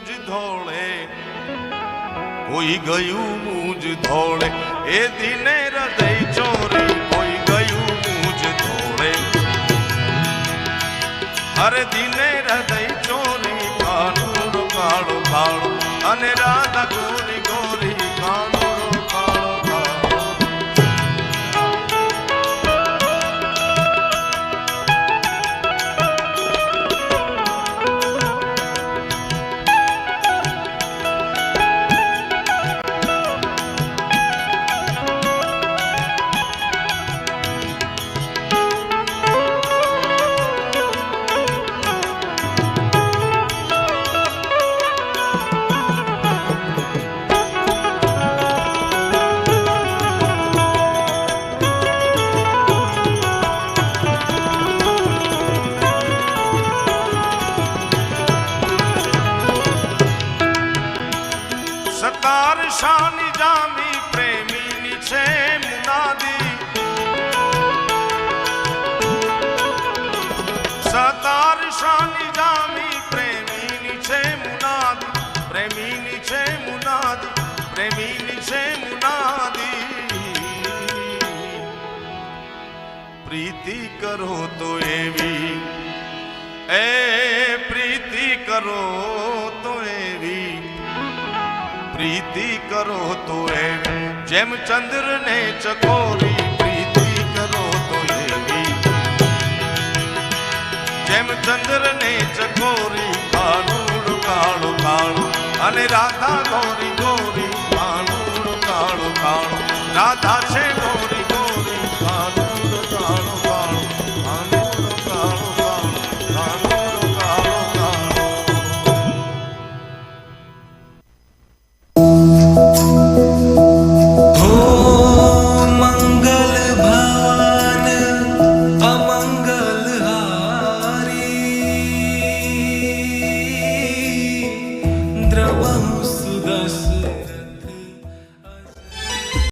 મૂજ ધોળે, કોઈ ગયું મૂજ ધોળે, એ દિને હૃદય ચોરી, કોઈ ગયું મૂજ ધોળે, અરે દિને હૃદય ચોરી, કાનુડો કાળો કાળો અને રાધા ગોરી ગોરી, કાનુડો કાળો કાળો. સતાર શાની જામી પ્રેમીની છે મુનાદી, સતાર શાની જામી પ્રેમીની છે મુનાદી, પ્રેમીની છે મુનાદી, પ્રેમીની છે મુનાદી. પ્રીતિ કરો તો એવી, એ પ્રીતિ કરો તો એવી, પ્રીતિ કરો તો એવી, જેમ ચંદ્ર ને ચકોરી, પ્રીતિ કરો તો એવી, જેમ ચંદ્ર ને ચકોરી, કાનુડો કાળો કાળો અને રાધા ગોરી ગોરી, કાનુડો કાળો કાળો, રાધા છે ગોરી ગોરી, કાનુડો કાળો કાળો, કાનુડો કાળો કાળો, કાનુડો કાળો કાળો. દ્રવ